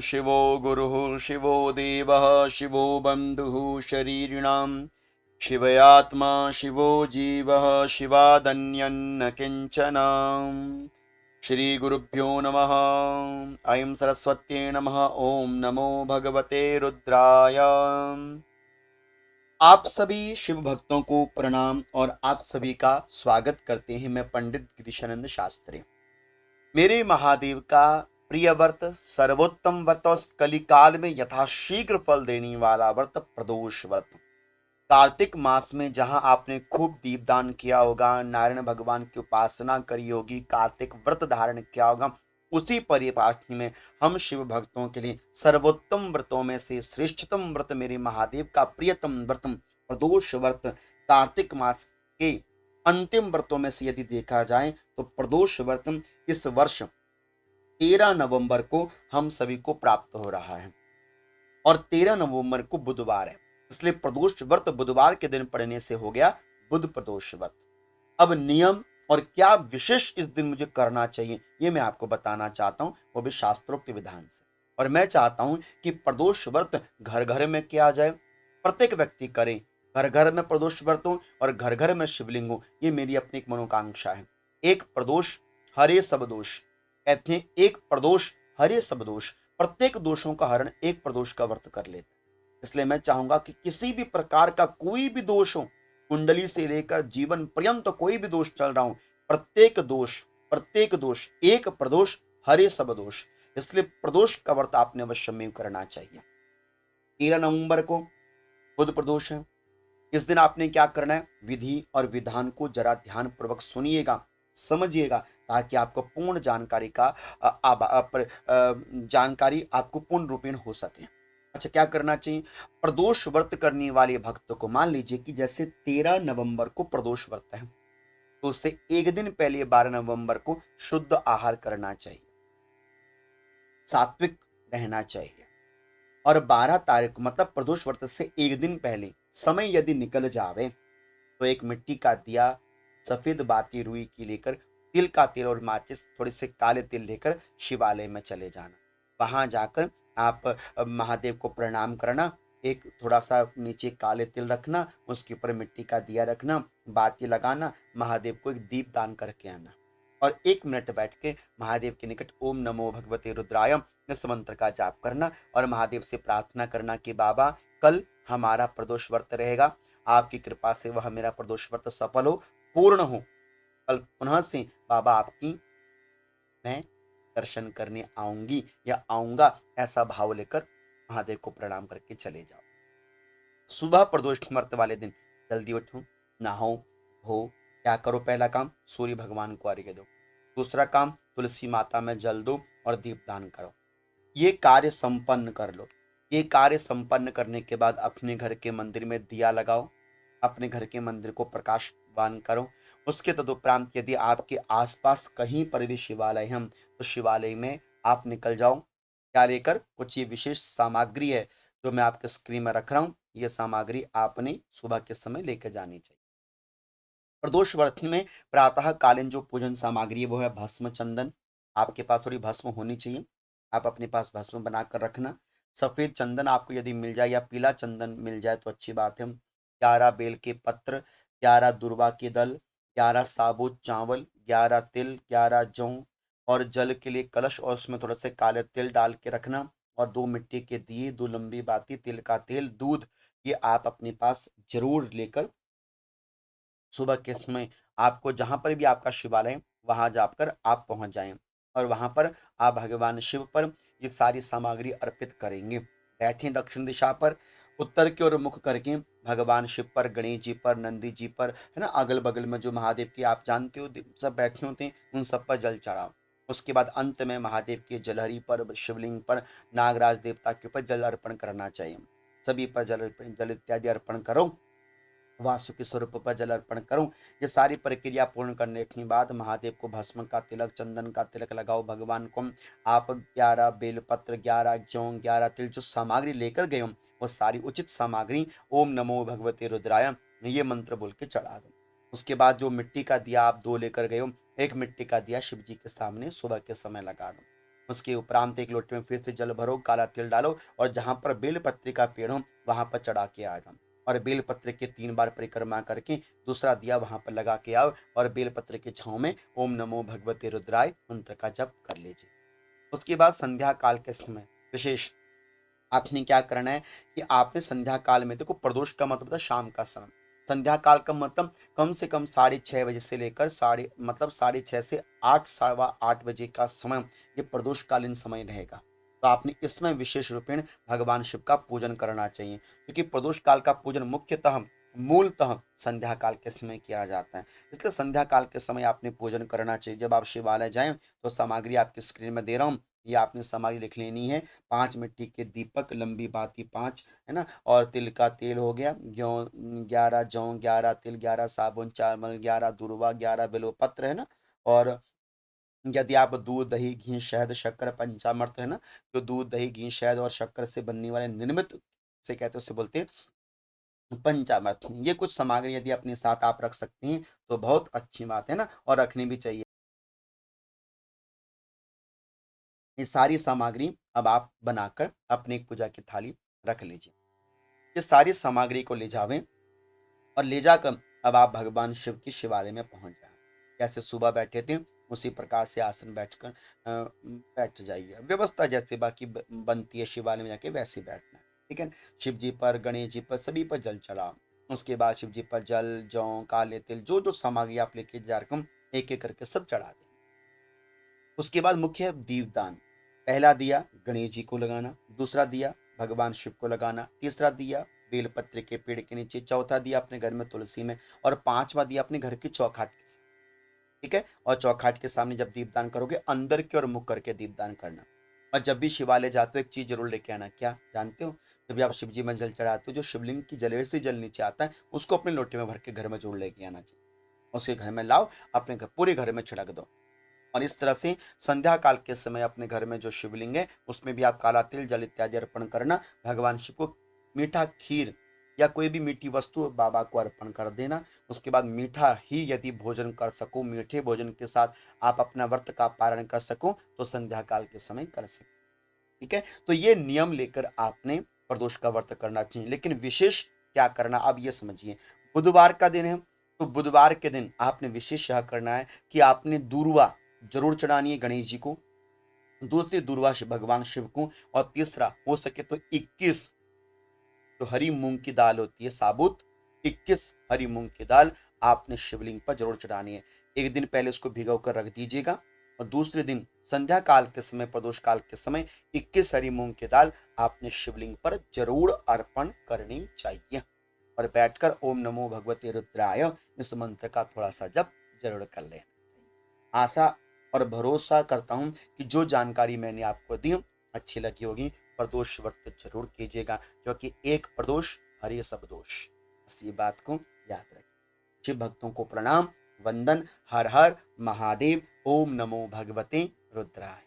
शिवो गुरुः शिवो देवः शिवो बन्धुः शरीरिणां शिवयात्मा शिवो जीवः शिवादन्यन्न किञ्चन। श्रीगुरुभ्यो नमः। ऐं सरस्वत्यै नमः। ॐ नमो भगवते रुद्राय। आप सभी शिव भक्तों को प्रणाम और आप सभी का स्वागत करते हैं। मैं पंडित गिरीशानंद शास्त्री। मेरे महादेव का प्रिय व्रत, सर्वोत्तम व्रत और कलिकाल में यथाशीघ्र फल देने वाला व्रत प्रदोष व्रत। कार्तिक मास में जहां आपने खूब दीपदान किया होगा, नारायण भगवान की उपासना करी होगी, कार्तिक व्रत धारण किया होगा, उसी परिपाटी में हम शिव भक्तों के लिए सर्वोत्तम व्रतों में से श्रेष्ठतम व्रत, मेरे महादेव का प्रियतम व्रत प्रदोष व्रत, कार्तिक मास के अंतिम व्रतों में से यदि देखा जाए तो प्रदोष व्रत इस वर्ष 13 नवंबर को हम सभी को प्राप्त हो रहा है और 13 नवंबर को बुधवार है, इसलिए प्रदोष व्रत बुधवार के दिन पड़ने से हो गया बुध प्रदोष व्रत। अब नियम और क्या विशेष इस दिन मुझे करना चाहिए ये मैं आपको बताना चाहता हूं, वो भी शास्त्रोक्त विधान से। और मैं चाहता हूं कि प्रदोष व्रत घर घर में किया जाए, प्रत्येक व्यक्ति करे, घर घर में प्रदोष व्रत हो और घर घर में शिवलिंग हो। ये मेरी अपनी एक मनोकांक्षा है। एक प्रदोष हरे सब दोष, कहते हैं एक प्रदोष हरे सब दोष, प्रत्येक दोषों का हरण एक प्रदोष का व्रत कर लेता है। इसलिए मैं चाहूंगा कि किसी भी प्रकार का कोई भी दोष हो, कुंडली से लेकर जीवन पर्यंत कोई भी दोष चल रहा हो, प्रत्येक दोष एक प्रदोष हरे सब दोष, इसलिए प्रदोष का व्रत आपने अवश्य में करना चाहिए। 13 नवंबर को बुध प्रदोष है। इस दिन आपने क्या करना है, विधि और विधान को जरा ध्यान पूर्वक सुनिएगा, समझिएगा, ताकि आपको पूर्ण जानकारी का जानकारी आपको पूर्ण रूपेण हो सके। अच्छा, क्या करना चाहिए, प्रदोष व्रत करने वाले भक्त को, मान लीजिए कि जैसे 13 नवंबर को प्रदोष व्रत है तो उससे एक दिन पहले 12 नवंबर को शुद्ध आहार करना चाहिए, सात्विक रहना चाहिए। और 12 तारीख को मतलब प्रदोष व्रत से एक दिन पहले समय यदि निकल जावे तो एक मिट्टी का दिया, सफेद बाती रुई की लेकर, तिल का तेल और माचिस, थोड़े से काले तिल लेकर शिवालय में चले जाना। वहां जाकर आप महादेव को प्रणाम करना, एक थोड़ा सा नीचे काले तिल रखना, उसके ऊपर मिट्टी का दिया रखना, बाती लगाना, महादेव को एक दीप दान करके आना और 1 मिनट बैठ के महादेव के निकट ओम नमो भगवते रुद्राय इस मंत्र का जाप करना और महादेव से प्रार्थना करना कि बाबा कल हमारा प्रदोष व्रत रहेगा, आपकी कृपा से वह मेरा प्रदोष व्रत सफल हो, पूर्ण हो, कल पुनः से बाबा आपकी मैं दर्शन करने आऊंगी या आऊंगा, ऐसा भाव लेकर महादेव को प्रणाम करके चले जाओ। सुबह प्रदोष व्रत वाले दिन जल्दी उठो, नहाओ धो, क्या करो, पहला काम सूर्य भगवान को अर्घ्य दो, दूसरा काम तुलसी माता में जल दो और दीपदान करो। ये कार्य संपन्न कर लो। ये कार्य संपन्न करने के बाद अपने घर के मंदिर में दिया लगाओ, अपने घर के मंदिर को प्रकाशवान करो। उसके तदुपरांत यदि आपके आसपास कहीं पर भी शिवालय है तो शिवालय में आप निकल जाओ। क्या लेकर, कुछ ये विशेष सामग्री है जो मैं आपके स्क्रीन में रख रहा हूँ, ये सामग्री आपने सुबह के समय लेकर जानी चाहिए। प्रदोष व्रत में प्रातः कालीन जो पूजन सामग्री है वो है भस्म चंदन। आपके पास थोड़ी भस्म होनी चाहिए, आप अपने पास भस्म बनाकर रखना। सफेद चंदन आपको यदि मिल जाए या पीला चंदन मिल जाए तो अच्छी बात है। 11 बेल के पत्र, 11 दुर्वा के दल, 11 साबुत चावल, 11 तिल, 11 जौ और जल के लिए कलश और उसमें थोड़ा से काले तिल डाल के रखना और 2 मिट्टी के दिए, 2 लंबी बाती, तिल का तेल, दूध, ये आप अपने पास जरूर लेकर सुबह के समय आपको जहां पर भी आपका शिवालय वहां जाकर आप पहुंच जाएं और वहां पर आप भगवान शिव पर ये सारी सामग्री अर्पित करेंगे। बैठें दक्षिण दिशा पर, उत्तर की ओर मुख करके भगवान शिव पर, गणेश जी पर, नंदी जी पर, है ना, अगल बगल में जो महादेव के आप जानते हो सब बैठे होते हैं, उन सब पर जल चढ़ाओ। उसके बाद अंत में महादेव के जलहरी पर, शिवलिंग पर, नागराज देवता के ऊपर जल अर्पण करना चाहिए। सभी पर जल इत्यादि अर्पण करो, वासुकी स्वरूप पर जल अर्पण करूं। ये सारी प्रक्रिया पूर्ण करने के बाद महादेव को भस्म का तिलक, चंदन का तिलक लगाओ। भगवान को आप 11 बेलपत्र, 11 जौ, 11 तिल जो सामग्री लेकर गए हो वो सारी उचित सामग्री ओम नमो भगवते रुद्राय ये मंत्र बोल के चढ़ा दो। उसके बाद जो मिट्टी का दिया आप 2 लेकर गए हो, एक मिट्टी का दिया शिव जी के सामने सुबह के समय लगा दो। उसके उपरांत एक लोटे में फिर से जल भरो, काला तिल डालो और जहां पर बेलपत्री का पेड़ हो वहां पर चढ़ा के आ जाओ और बेलपत्र के 3 बार परिक्रमा करके दूसरा दिया वहां पर लगा के आओ और बेलपत्र के छांव में ओम नमो भगवते रुद्राय मंत्र का जप कर लीजिए। उसके बाद संध्या काल के समय विशेष आपने क्या करना है कि आपने संध्या काल में, देखो प्रदोष का मतलब था शाम का समय, संध्या काल का मतलब कम से कम 6:30 बजे से लेकर 6:30 से 8, 8:15 बजे का समय ये प्रदोषकालीन समय रहेगा। तो आपने इसमें विशेष रूपेण भगवान शिव का पूजन करना चाहिए, क्योंकि प्रदोष काल का पूजन मुख्यतः मूलतः संध्या काल के समय किया जाता है। इसलिए संध्या काल के समय आपने पूजन करना चाहिए। जब आप शिवालय जाएं तो सामग्री आपकी स्क्रीन में दे रहा हूँ, ये आपने सामग्री लिख लेनी है। 5 मिट्टी के दीपक, लंबी बाती 5, है ना, और तिल का तेल हो गया, गेहूँ 11, जौ 11, तिल 11, साबुन, चावल 11, दूर्वा 11, बिल्वपत्र, है ना। और यदि आप दूध, दही, घी, शहद, शक्कर, पंचामृत, है ना, जो दूध, दही, घी, शहद और शक्कर से बनने वाले निर्मित से कहते हैं, उसे बोलते हैं पंचामृत। ये कुछ सामग्री यदि अपने साथ आप रख सकती हैं तो बहुत अच्छी बात है ना, और रखनी भी चाहिए। ये सारी सामग्री अब आप बनाकर अपनी एक पूजा की थाली रख लीजिए। ये सारी सामग्री को ले जावें और ले जाकर अब आप भगवान शिव की शिवालय में पहुंच जाएं। जैसे सुबह बैठे थे उसी प्रकार से आसन बैठकर बैठ जाइए। व्यवस्था जैसे बाकी बनती है शिवालय में जाके वैसे बैठना है, ठीक है। शिव जी पर, गणेश जी पर, सभी पर जल चढ़ाओ। उसके बाद शिव जी पर जल, जौ, काले तिल, जो जो सामग्री आप लेके जा रहे हो एक एक करके सब चढ़ा दें। उसके बाद मुख्य है दीपदान। पहला दिया गणेश जी को लगाना, दूसरा दिया भगवान शिव को लगाना, तीसरा दिया बेलपत्र के पेड़ के नीचे, चौथा दिया अपने घर में तुलसी में, और पांचवा दिया अपने घर की चौखाट के सामने, ठीक है। और चौखाट के सामने जब दीपदान करोगे अंदर की ओर मुख करके दीपदान करना। और जब भी शिवालय जाते हो एक चीज जरूर लेके आना, क्या जानते हो? जब भी आप शिव जी में जल चढ़ाते हो, जो शिवलिंग की जलेर से जल नीचे आता है उसको अपने लोटे में भर के घर में जरूर लेके आना चाहिए। उसके घर में लाओ, अपने घर, पूरे घर में छिड़क दो। और इस तरह से संध्या काल के समय अपने घर में जो शिवलिंग है उसमें भी आप काला तिल, जल इत्यादि अर्पण करना। भगवान शिव को मीठा खीर या कोई भी मीठी वस्तु बाबा को अर्पण कर देना। उसके बाद मीठा ही यदि भोजन कर सको, मीठे भोजन के साथ आप अपना व्रत का पारण कर सको तो संध्या काल के समय कर सको, ठीक है। तो ये नियम लेकर आपने प्रदोष का व्रत करना चाहिए। लेकिन विशेष क्या करना, अब ये समझिए। बुधवार का दिन है तो बुधवार के दिन आपने विशेष यह करना है कि आपने दूर्वा जरूर चढ़ानी है गणेश जी को, दूसरी दूर्वा भगवान शिव को, और तीसरा हो सके तो 21 जो हरी मूंग की दाल होती है साबुत, 21 हरी मूंग की दाल आपने शिवलिंग पर जरूर चढ़ानी है। एक दिन पहले उसको भिगो कर रख दीजिएगा और दूसरे दिन संध्या काल के समय, प्रदोष काल के समय 21 हरी मूंग की दाल आपने शिवलिंग पर जरूर अर्पण करनी चाहिए। और बैठकर ओम नमो भगवते रुद्राय इस मंत्र का थोड़ा सा जप जरूर कर लेना चाहिए। आशा और भरोसा करता हूं कि जो जानकारी मैंने आपको दी अच्छी लगी होगी। प्रदोष व्रत जरूर कीजिएगा, क्योंकि एक प्रदोष हरि सब दोष। बस ये बात को याद रखें। शिव भक्तों को प्रणाम, वंदन। हर हर महादेव। ओम नमो भगवते रुद्राय।